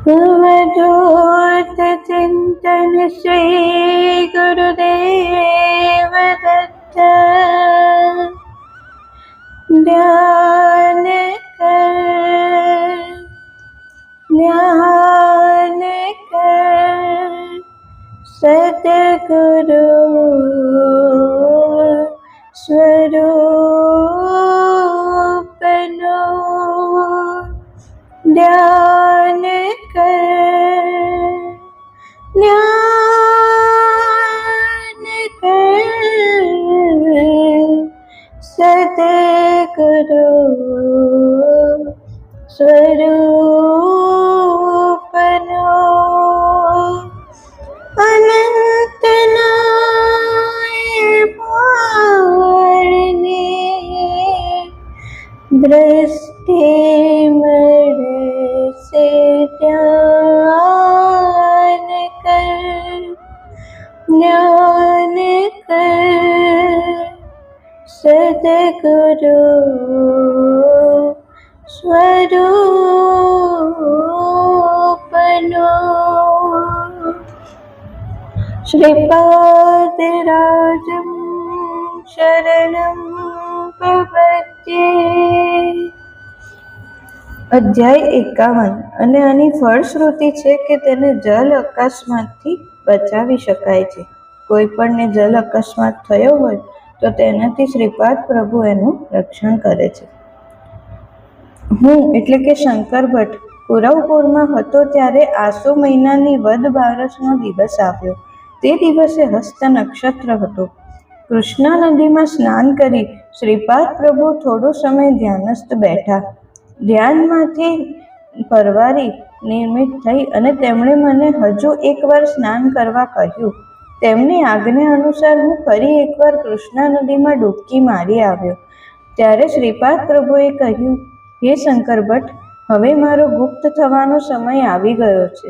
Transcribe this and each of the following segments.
अवधूत चिंतन श्री गुरुदेव दत्त। ध्यान कर सद्गुरु स्वरूपनो। ध्यान कर सद्गुरु स्वरूपनो। अनंतनाय पारने दृष्टि से ध्यान कर सद्गुरु स्वरूपनो। श्रीपादराजं शरणं प्रपद्ये। અધ્યાય 51 અને આની ફળશ્રુતિ છે કે તેને જલ અકસ્માતથી બચાવી શકાય છે. કોઈ પણને જલ અકસ્માત થયો હોય તો તેનાથી શ્રીપાદ પ્રભુ એનું રક્ષણ કરે છે. હું એટલે કે શંકર ભટ્ટ કુરવપુરમાં હતો ત્યારે આસો મહિનાની વદ બારસનો દિવસ આવ્યો. તે દિવસે હસ્ત નક્ષત્ર હતો. કૃષ્ણા નદીમાં સ્નાન કરી શ્રીપાદ પ્રભુ થોડો સમય ધ્યાનસ્થ બેઠા. ધ્યાનમાંથી પરવારી નિર્મિત થઈ અને તેમણે મને હજુ એકવાર સ્નાન કરવા કહ્યું. તેમની આજ્ઞા અનુસાર હું ફરી એકવાર કૃષ્ણા નદીમાં ડૂબકી મારી આવ્યો. ત્યારે શ્રીપાદ પ્રભુએ કહ્યું, હે શંકર ભટ્ટ, હવે મારો ગુપ્ત થવાનો સમય આવી ગયો છે.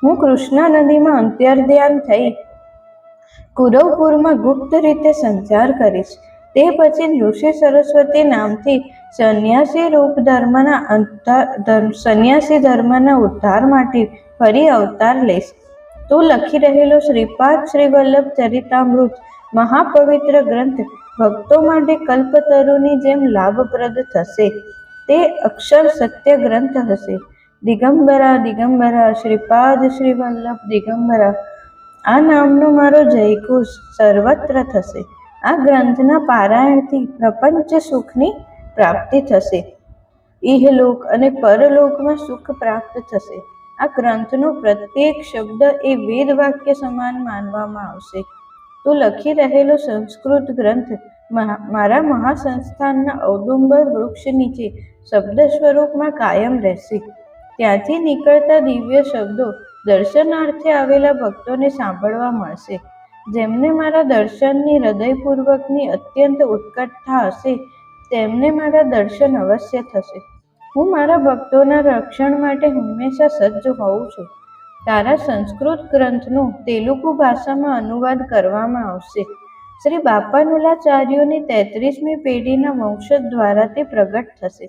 હું કૃષ્ણા નદીમાં અંતર્ધ્યાન થઈ કુરવપુરમાં ગુપ્ત રીતે સંચાર કરીશ. તે પછી ઋષિ સરસ્વતી નામથી સંન્યાસી ધર્મના ઉદ્ધાર માટે ફરી અવતાર લઈશ. તું લખી રહેલો શ્રીપાદ શ્રીવલ્લભ ચરિતામૃત મહાપવિત્ર ગ્રંથ ભક્તો માટે કલ્પતરુની જેમ લાભપ્રદ થશે. તે અક્ષર સત્ય ગ્રંથ હશે. દિગંબરા દિગંબરા શ્રીપાદ શ્રીવલ્લભ દિગંબરા આ નામનો મારો જયઘોષ સર્વત્ર થશે. આ ગ્રંથના પારાયણથી પ્રપંચ સુખની પ્રાપ્તિ થશે. ઇહલોક અને પરલોકમાં સુખ પ્રાપ્ત થશે. આ ગ્રંથનો પ્રત્યેક શબ્દ એ વેદ વાક્ય સમાન માનવામાં આવશે. તો લખી રહેલો સંસ્કૃત ગ્રંથ મારા મહાસંસ્થાનના ઔદુંબર વૃક્ષ નીચે શબ્દ સ્વરૂપમાં કાયમ રહેશે. ત્યાંથી નીકળતા દિવ્ય શબ્દો દર્શનાર્થે આવેલા ભક્તોને સાંભળવા મળશે. જેમને મારા દર્શનની હૃદયપૂર્વકની અત્યંત ઉત્કટતા હશે તેમને મારા દર્શન અવશ્ય થશે. હું મારા ભક્તોના રક્ષણ માટે હંમેશા સજ્જ હોઉં છું. તારા સંસ્કૃત ગ્રંથનો તેલુગુ ભાષામાં અનુવાદ કરવામાં આવશે. શ્રી બાપાનુલાચાર્યોની 33મી પેઢીના વંશજ દ્વારા તે પ્રગટ થશે.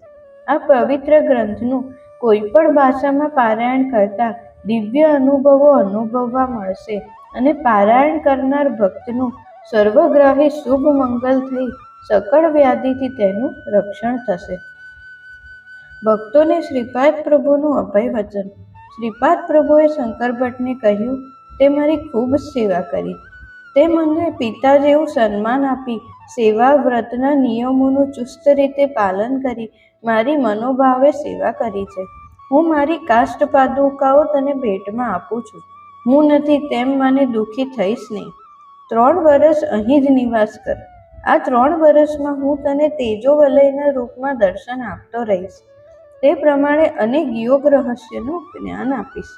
આ પવિત્ર ગ્રંથનું કોઈ પણ ભાષામાં પારાયણ કરતા દિવ્ય અનુભવો અનુભવવા મળશે અને પારાયણ કરનાર ભક્તનું સર્વગ્રાહી શુભ મંગલ થઈ સકળ વ્યાધિથી તેનું રક્ષણ થશે. ભક્તોને શ્રીપાદ પ્રભુનું અભય વચન. શ્રીપાદ પ્રભુએ શંકર ભટ્ટને કહ્યું, તે મારી ખૂબ સેવા કરી. તે મને પિતા જેવું સન્માન આપી સેવા વ્રતના નિયમોનું ચુસ્ત રીતે પાલન કરી મારી મનોભાવે સેવા કરી છે. હું મારી કાષ્ટ પાદુકાઓ તને ભેટમાં આપું છું. હું નથી તેમ મને દુઃખી થઈશ નહીં. 3 વર્ષ અહીં જ નિવાસ કર. આ 3 વર્ષમાં હું તને તેજોવલયના રૂપમાં દર્શન આપતો રહીશ. તે પ્રમાણે અનેક યોગ રહસ્યનું જ્ઞાન આપીશ.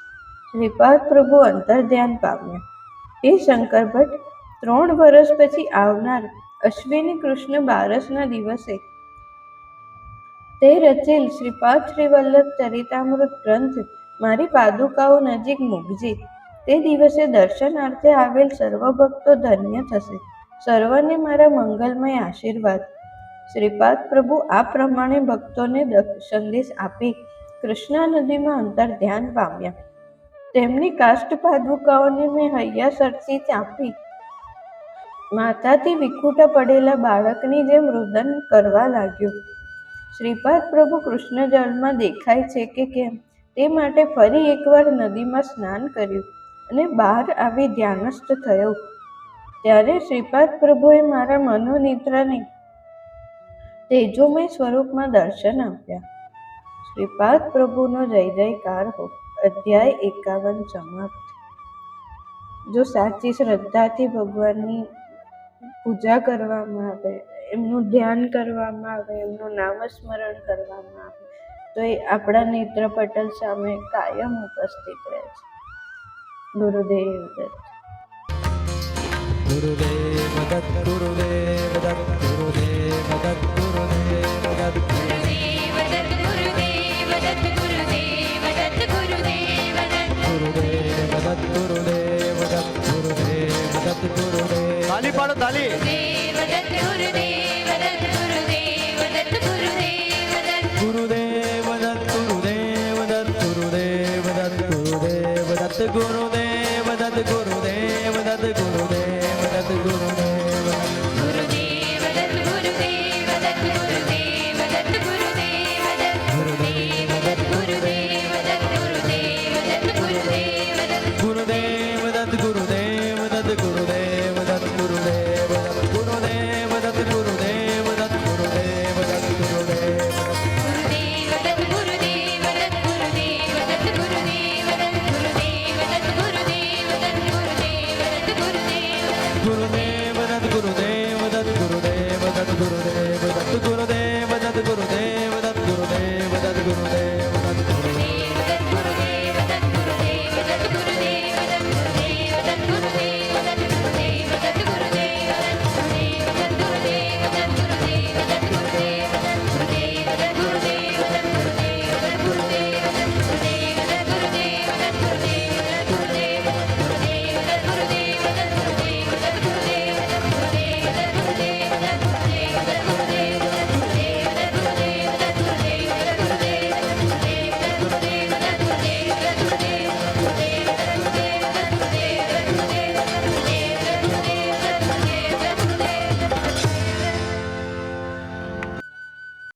શ્રીપાદ પ્રભુ અંતર્ધ્યાન પામ્યા. હે શંકર ભટ્ટ, 3 વર્ષ પછી આવનાર અશ્વિની કૃષ્ણ બારસના દિવસે તે રચેલ શ્રીપાદ શ્રીવલ્લભ ચરિતામૃત ગ્રંથ મારી પાદુકાઓ નજીક મૂકજે. તે દિવસે દર્શનાર્થે આવેલ સર્વ ભક્તો ધન્ય થશે. સર્વને મારા મંગલમય આશીર્વાદ. શ્રીપાદ પ્રભુ આ પ્રમાણે ભક્તોને સંદેશ આપી કૃષ્ણા નદીમાં અંતર ધ્યાન પામ્યા. તેમની કાષ્ઠ પાદુકાઓને મેં હૈયાસરથી ચાંપી માથાથી વિખૂટા પડેલા બાળકની જેમ રુદન કરવા લાગ્યો. શ્રીપાદ પ્રભુ કૃષ્ણ જળમાં દેખાય છે કે કેમ તે માટે ફરી એકવાર નદીમાં સ્નાન કર્યું અને બહાર આવી ધ્યાનસ્થ થયો. ત્યારે શ્રીપાદ પ્રભુએ મારા મનોનેત્રને તેજોમય સ્વરૂપમાં દર્શન આપ્યા. શ્રીપાદ પ્રભુનો જય જયકાર હો. અધ્યાય 51 સમાપ્ત. જો સાચી શ્રદ્ધાથી ભગવાનની પૂજા કરવામાં આવે, એમનું ધ્યાન કરવામાં આવે, એમનું નામસ્મરણ કરવામાં આવે તો એ આપણા નેત્રપટલ સામે કાયમ ઉપસ્થિત રહે છે. ગુરુદેવ દત્ત. ગુરુદેવ દત્ત. ગુરુદેવ દત્ત. ગુરુદેવ દત્ત. ગુરુદેવ દત્ત. ગુરુદેવ દત્ત. ગુરુદેવ દત્ત. ગુરુદેવ દત્ત. ગુરુદેવ દત્ત. ગુરુદેવ દત્ત. ગુરુદેવ દત્ત. ગુરુદેવ દત્ત. ગુરુદેવ. તાલી પાડો તાલી. ગુરુદેવ દત્ત. ગુરુદેવ દત્ત. ગુરુદેવ દત્ત. ગુરુદેવ દત્ત. ગુરુદેવ દત્ત. ગુરુદેવ દત્ત. ગુરુદેવ દત્ત. ગુરુદેવ દત્ત. ગુરુદેવ